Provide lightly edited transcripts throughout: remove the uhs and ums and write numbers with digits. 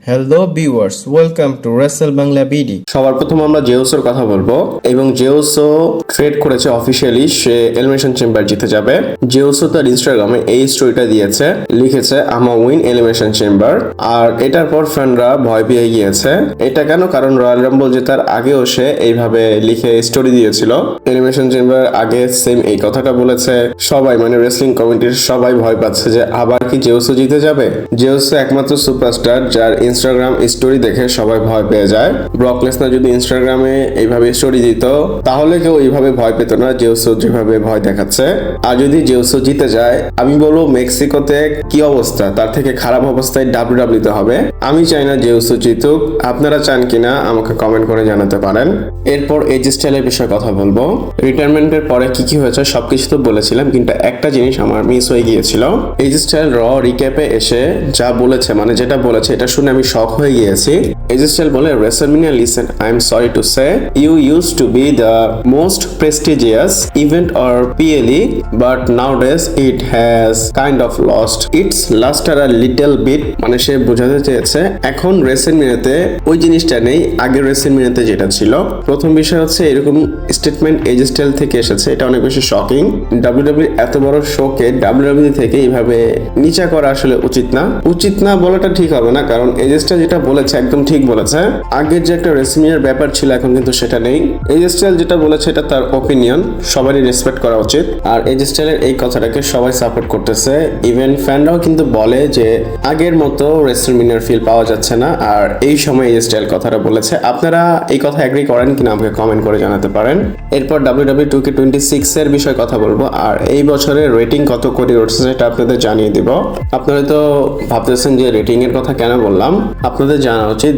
Hello viewers, welcome to Rachel Bangla BD. সবার প্রথম আমরা জেউসের কথা বলবো এবং জেউসও ট্রেড করেছে অফিসিয়ালি, সে এলিমিনেশন চেম্বার জিতে যাবে। জেউসও তার ইনস্টাগ্রামে এই স্টোরিটা দিয়েছে, লিখেছে আমা উইন এলিমিনেশন চেম্বার। আর এটার পর ফ্যানরা ভয় পেয়ে গিয়েছে। এটা কেন? কারণ রয়্যাল রাম্বল জেতার আগেও সে এইভাবে লিখে স্টোরি দিয়েছিল। এলিমিনেশন চেম্বার আগে সেম এই কথাটা বলেছে। সবাই মানে রেসলিং কমিটির সবাই ভয় পাচ্ছে যে আবার কি জেউসও জিতে যাবে। জেউসও একমাত্র সুপারস্টার যার ইনস্টাগ্রাম স্টোরি দেখে সবাই ভয় পেয়ে যায়। ব্রক লেসনার যদি ইনস্টাগ্রামে এইভাবে স্টোরি দিত তাহলে কেউ এইভাবে ভয় পেত না জেউসো যেভাবে ভয় দেখাচ্ছে। আর যদি জেউসো জিতে যায়, আমি বলবো মেক্সিকোতে কি অবস্থা তার থেকে খারাপ অবস্থায় ডাব্লিউডাব্লিউতে হবে। আমি চাই না জেউসো জিতুক। আপনারা চান কিনা আমাকে কমেন্ট করে জানাতে পারেন। এরপর এজি স্টাইলের বিষয়ে কথা বলবো। রিটায়ারমেন্টের পরে কি কি হয়েছে সবকিছু তো বলেছিলাম, কিন্তু একটা জিনিস আমার মিস হয়ে গিয়েছিল। এজি স্টাইল র রিক্যাপে এসে যা বলেছে, মানে যেটা বলেছে এটা শুনে আমি শক হয়ে গিয়েছি। এজি স্টাইল বলে, WrestleMania, listen, I am sorry to say you used to be the most prestigious event or PLE, but nowadays it has kind of lost its luster a little bit। মানে সে বোঝাতে চেয়েছে এখন WrestleMania-তে ওই জিনিসটা নেই আগের WrestleMania-তে যেটা ছিল। প্রথম বিষয় হচ্ছে এরকম স্টেটমেন্ট এজি স্টাইল থেকে এসেছে, এটা অনেক বেশি শকিং। WWE এত বড় শোকে WWE থেকে এইভাবে নিচা করা আসলে উচিত না বলাটা ঠিক হবে না, কারণ এজি স্টাইল যেটা বলেছে একদম ঠিক বলেছে। আগের যে একটা রেসলিংয়ের ব্যাপার ছিল এখন কিন্তু সেটা নেই। এজি স্টাইল যেটা বলেছে এটা তার ওপিনিয়ন, সবারই রেসপেক্ট করা উচিত। আর এজি স্টাইলের এই কথাটাকে সবাই সাপোর্ট করতেছে। ইভেন ফ্যানরাও কিন্তু বলে যে আগের মতো রেসলম্যানিয়ার ফিল পাওয়া যাচ্ছে না। আর এই সময় এজি স্টাইল কথাটা বলেছে। আপনারা এই কথা এগ্রি করেন কিনা আমাকে কমেন্ট করে জানাতে পারেন। এরপর WWE 2K26 এর বিষয়ে কথা বলবো। আর এই বছরের রেটিং কত কোটি উঠছে সেটা আপনাদের জানিয়ে দিব। আপনারা তো ভাবতেছেন যে রেটিং এর কথা কেন বললাম। আপনাদের জানা উচিত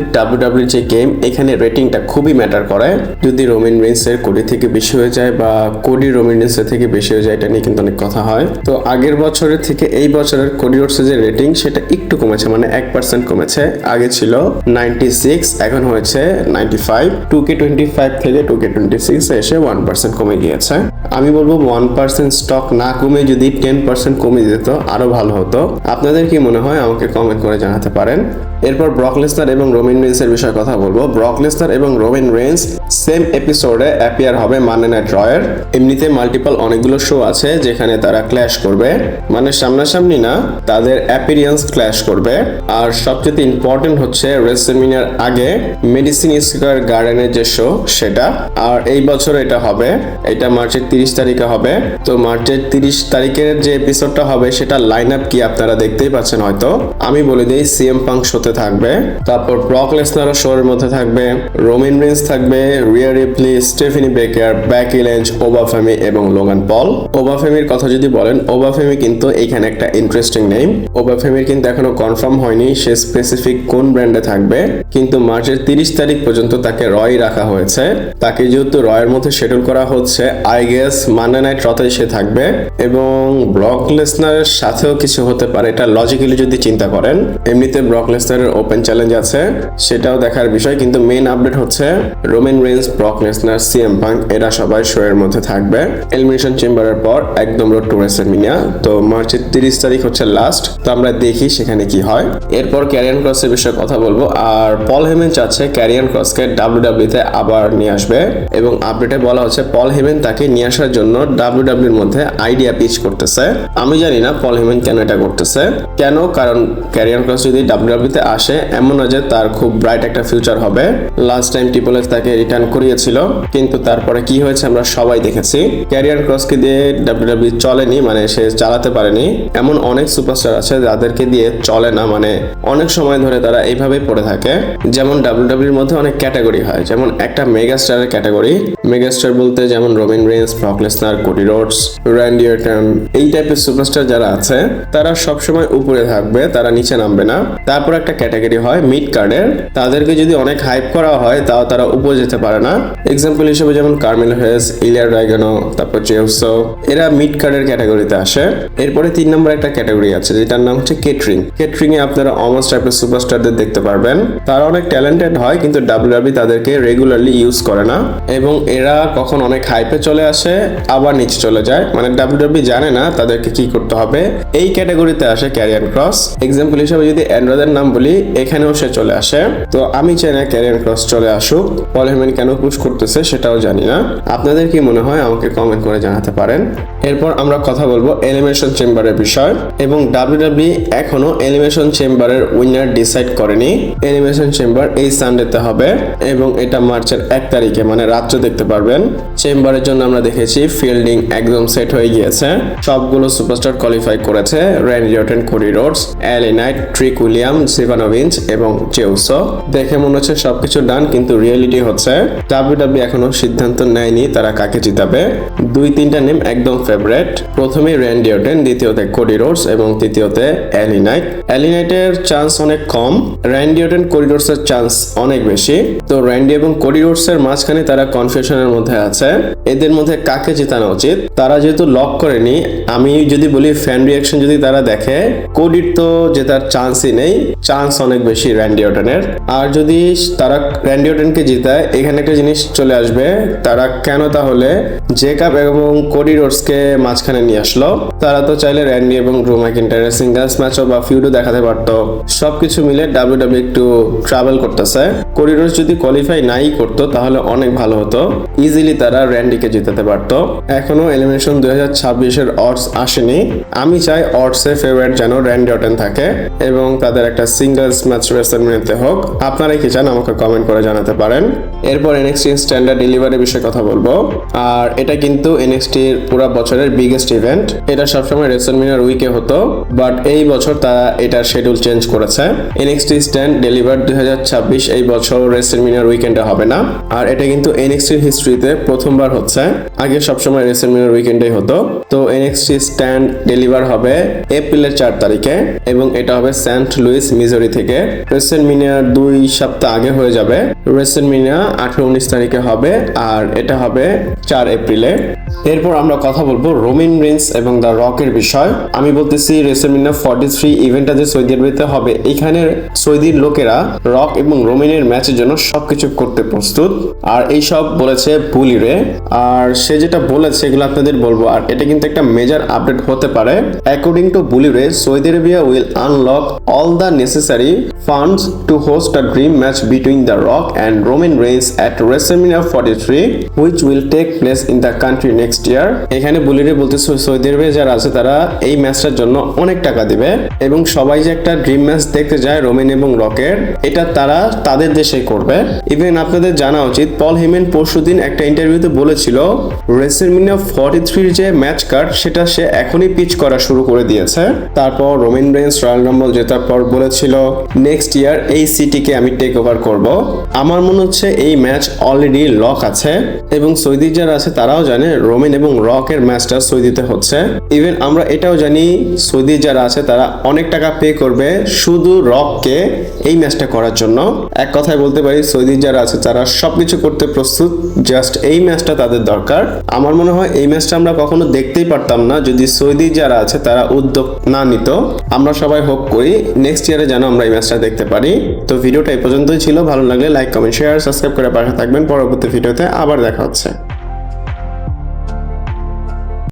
WWE যে গেম, এখানে রেটিংটা খুবই ম্যাটার করে। যদি রোমান রেইন্সের কোটি থেকে বেশি হয়ে যায় বা কোডি রোমান রেইন্সের থেকে বেশি হয়ে যায়, এটা নিয়ে কিন্তু অনেক কথা হয়। তো আগের বছরের থেকে এই বছরের কোডি রোডসের যে রেটিং সেটা একটু কমেছে, মানে 1% কমেছে। আগে ছিল 96, এখন হয়েছে 95। 2K25 থেকে 2K26 এসে 1% কমে গিয়েছে। আমি বলবো 1% স্টক না কমে যদি 10% কমে যেত আরো ভালো হতো। আপনাদের কি মনে হয় আমাকে কমেন্ট করে জানাতে পারেন। এরপর ব্রক লেসনার এবং রোমান রেইন্সের বিষয়ে কথা বলবো। ব্রক লেসনার এবং রোমান রেইন্স সেম এপিসোডে অ্যাপিয়ার হবে মানডে নাইট রয়ের। এমনিতে মাল্টিপল অনেকগুলো শো আছে যেখানে তারা ক্ল্যাশ করবে, মানে সামনাসামনি না, তাদের অ্যাপিয়ারেন্স ক্ল্যাশ করবে। আর সবচেয়ে ইম্পর্টেন্ট হচ্ছে রেসলম্যানিয়ার আগে মেডিসিন স্কয়ার গার্ডেনের যে শো সেটা। আর এই বছর এটা হবে, এটা মার্চের 30 তারিখে হবে। তো মার্চের 30 তারিখের যে এপিসোডটা হবে সেটা লাইন আপ কি আপনারা দেখতেই পাচ্ছেন হয়তো। আমি বলে দিই, সিএম পাঙ্ক শোতে থাকবে, তারপর ব্রক লেসনারও শোর মধ্যে থাকবে, রোমান রেইন্স থাকবে, রিয়া রিপ্লি, স্টেফানি বেকার, বেকি লিঞ্চ, ওবাফেমি এবং লোগান পল। ওবাফেমির কথা যদি বলেন, ওবাফেমি কিন্তু এখানে একটা ইন্টারেস্টিং নেম। ওবাফেমির কিন্তু এখনো কনফার্ম হয়নি সে স্পেসিফিক কোন ব্র্যান্ডে থাকবে, কিন্তু মার্চের 30 তারিখ পর্যন্ত তাকে রয় রাখা হয়েছে। তাকে যেহেতু রয়ের মধ্যে শিডিউল করা হচ্ছে, আই গেস মানডে নাইট রতে সে থাকবে। এবং ব্রক লেসনারের সাথেও কিছু হতে পারে, এটা লজিক্যালি যদি চিন্তা করেন। এমনিতে ব্রক লেসনারের ওপেন চ্যালেঞ্জ আছে, সেটাও দেখার বিষয়। কিন্তু মেইন আপডেট হচ্ছে Roman Reigns, Brock Lesnar, CM punk এরা সবাই শো এর মধ্যে থাকবে। এলিমিনেশন চেম্বারের পর একদম রোড টু রেসলম্যানিয়া। তো মার্চের 30 তারিখ হচ্ছে লাস্ট। তো আমরা দেখি সেখানে কি হয়। এরপর ক্যারিয়ান ক্রসের বিষয়ে কথা বলবো। আর পল হেমেন চাচ্ছে ক্যারিয়ান ক্রসকে WWE তে আবার নিয়ে আসবে এবং আপডেটে বলা হচ্ছে পল হেমেন তাকে নিয়ে আসার জন্য WWE এর মধ্যে আইডিয়া পিচ করতেছে। আমি জানি না পল হেমেন কেন এটা করতেছে। কেন? কারণ ক্যারিয়ান ক্রস যদি WWE তে আসে এমন না যে তার খুব ব্রাইট একটা ফিউচার হবে। লাস্ট টাইম ট্রিপল এইচ তাকে রিটার্ন করিয়েছিল, কিন্তু তারপরে কি হয়েছে আমরা সবাই দেখেছি। ক্যারিয়ান ক্রসকে দিয়ে WWE চলেনি, মানে সে চালাতে পারেনি। এমন অনেক সুপারস্টার আছে যাদেরকে দিয়ে চলে না, মানে অনেক সময় ধরে তারা এইভাবেই পড়ে থাকে। যেমন WWE এর মধ্যে অনেক ক্যাটাগরি হয়, যেমন একটা মেগা স্টারের ক্যাটাগরি। মেগা স্টার বলতে যেমন Roman Reigns, Brock Lesnar, Cody Rhodes, Randy Orton, এই টাইপের সুপারস্টার যারা আছে তারা সবসময় উপরে থাকবে, তারা নিচে নামবে না। তারপর একটা ক্যাটাগরি হয় মিড কার্ডের, তাদেরকে যদি অনেক হাইপ করা হয় তাও তারা উপরে যেতে পারে না। এক্সাম্পল হিসেবে যেমন কার্মেলো হেস, ইলিয়া ড্রাগনো, তারপর জেউসো, এরা মিড কার্ডের ক্যাটাগরিতে আসে। এরপরে 3 নম্বর একটা ক্যাটাগরি আছে যেটার নাম হচ্ছে কেটারিং। কেটারিং এ আপনারা অলমোস্ট টাইপের সুপারস্টারদের দেখতে পারবেন। তারা অনেক ট্যালেন্টেড হয় কিন্তু WWE তাদেরকে রেগুলারলি ইউজ করে না এবং এরা কখন অনেক হাইপে চলে আসে আবার নিচে চলে যায়, মানে WWE জানে না তাদেরকে কি করতে হবে। এই ক্যাটাগরিতে আসে ক্যারিয়ান ক্রস। এক্সাম্পল হিসেবে যদি অ্যান্ড্রয়েডের নাম বলি, বলি এখানেও সে চলে আসে। তো আমি চাই না ক্যারিয়ান ক্রস চলে আসুক, পল হেমেন কেন পুশ করতেছে সেটাও জানি না। আপনাদের কি মনে হয় আমাকে কমেন্ট করে জানাতে পারেন। এরপর আমরা কথা বলবো এলিমিনেশন চেম্বারের বিষয়, এবং WWE এখনো এলিমিনেশন চেম্বারের উইনার ডিসাইড করেনি। এলিমিনেশন চেম্বার এই সানডেতে হবে এবং এটা মার্চের 1 তারিখে মানে রাত্রে দেখতে পারবেন। চেম্বারের জন্য আমরা দেখেছি ফিল্ডিং একদম সেট হয়ে গিয়েছে, সবগুলো সুপারস্টার কোয়ালিফাই করেছে, র্যান্ডি অর্টন, কোডি রোডস, এলি নাইট, ট্রিক উইলিয়াম, সিভানোভিচ এবং জেউসো। দেখে মনে হচ্ছে সবকিছু ডান, কিন্তু রিয়েলিটি হচ্ছে WWE এখনো সিদ্ধান্ত নেয়নি তারা কাকে জিতাবে। 2-3টা নেম একদম ফেভারিট, প্রথমে র্যান্ডি অর্টন, দ্বিতীয়তে কোডি রোডস এবং তৃতীয়তে এলি নাইট। এলি নাইটের চান্স অনেক কম, র্যান্ডি অর্টন, কোডি রোডসের চান্স অনেক বেশি। তো র্যান্ডি এবং কোডি রোডসের মাঝখানে তারা কনফিউশনের মধ্যে আছে, এদের মধ্যে কাকে জেতানো উচিত। তারা যেহেতু লক করেনি, আমি যদি বলি ফ্যান রিয়াকশন যদি তারা দেখে, কোডির তো জেতার চান্সই নেই, চান্স অনেক বেশি র্যান্ডি অর্টনের। আর যদি তারা র্যান্ডি অর্টনকে জিতায়, এখানে একটা জিনিস চলে আসবে, তারা কেন তাহলে জেকাব এবং কোডি রোডসকে মাঝখানে নিয়ে আসলো। তারা তো চাইলে র্যান্ডি এবং ড্রু ম্যাকিন্টায়ারের সিঙ্গলস ম্যাচও বা ফিউডও দেখাতে পারতো। সবকিছু মিলে WWE একটু ট্রাভেল করতেছে। কোডি রোডস যদি কোয়ালিফাই নাই করতো তাহলে অনেক ভালো হতো, ইজিলি তারা র্যান্ডিকে জিতাতে পারতো। এখনো এলিমিনেশন 2026-এর অডস আসেনি, আমি চাই অডসের ফেভারিট যেন র্যান্ডি অর্টন থাকে এবং তাদের একটা সিঙ্গলস ম্যাচ রেসলম্যানিতে হোক। আপনারা কি চান আমাকে কমেন্ট করে জানাতে পারেন। এরপর NXT স্ট্যান্ডার্ড ডেলিভারি বিষয়ে কথা বলবো, আর এটা কিন্তু NXT-র পুরো বছরের বিগেস্ট ইভেন্ট। এটা সবসময় রেসলম্যানিয়ার উইকে হতো, বাট এই বছর তারা এটার শিডিউল চেঞ্জ করেছে। NXT স্ট্যান্ড ডেলিভার 2026 এই বছর রেসলম্যানিয়ার উইকেন্ডে হবে না, আর এটা কিন্তু NXT-র হিস্ট্রিতে প্রথমবার হচ্ছে। আগে সবসময় রেসলম্যানিয়ার উইকেন্ডেই হতো। তো NXT স্ট্যান্ড ডেলিভার হবে এপ্রিলের 4 তারিখে এবং এটা হবে সেন্ট লুইস, মিজোরি থেকে। রেসলম্যানিয়ার 2 সপ্তাহ আগে হয়ে যাবে, রেসলম্যানিয়া 18-19 তারিখে হবে আর এটা হবে 4 এপ্রিলে। এরপর আমরা কথা বলবো রোমান রেইন্স এবং দ্য রকের বিষয়। আমি বলতেছি রেসলম্যানিয়া 43 ইভেন্টটা যে সৌদি আরবেতে হবে, এখানে সৌদির লোকেরা রক এবং রোমানের ম্যাচের জন্য সবকিছু করতে প্রস্তুত, আর এই সব বলেছে বুলি রে। আর সে যেটা বলেছে এগুলো আপনাদের বলবো, আর এটা কিন্তু একটা মেজর আপডেট হতে পারে। অ্যাকর্ডিং টু বুলি রে, Saudi Arabia will unlock all the necessary funds to host a dream match between The Rock and Roman Reigns at WrestleMania 43, which will take place in the country next year. এখানে বুলিরে বলতেছে Saudi আরবে যারা আছে তারা এই ম্যাচটার জন্য অনেক টাকা দিবে এবং সবাই যে একটা ড্রিম ম্যাচ দেখতে যায় রোমান এবং রকের, এটা তারা তাদের দেশেই করবে। ইভেন আপনাদের জানা উচিত পল হেমেন পরশুদিন একটা ইন্টারভিউতে বলেছিল WrestleMania 43 যে ম্যাচ কার্ড সেটা সে এখনই পিচ করা শুরু করে দিয়েছে। তারপর রোমান রেইন্স রয়্যাল রাম্বল জেতার পর বলেছিল নেক্সট ইয়ার এই সিটিকে আমি টেক ওভার করব। আমার মনে হচ্ছে এই ম্যাচ অলরেডি লক আছে এবং সৌদি যারা আছে তারাও জানে রোমান এবং রকের ম্যাচটা সৌদিতে হচ্ছে। ইভেন আমরা এটাও জানি সৌদি যারা আছে তারা অনেক টাকা পে করবে শুধু রককে এই ম্যাচটা করার জন্য। এক কথায় বলতে পারি সৌদি যারা আছে তারা সবকিছু করতে প্রস্তুত, জাস্ট এই ম্যাচটা তাদের দরকার। আমার মনে হয় এই ম্যাচটা আমরা কখনো দেখতেই পারতাম না যদি সৌদি যারা আছে তারা উদ্যোগ না নিত। আমরা সবাই হোপ করি নেক্সট ইয়ারে যেন আমরা এই ম্যাচটা দেখতে পারি। তো ভিডিওটা এই পর্যন্তই ছিল, ভালো লাগলে লাইক, কমেন্ট, শেয়ার, সাবস্ক্রাইব করে পাশে থাকবেন। পরবর্তী ভিডিওতে আবার দেখা হচ্ছে।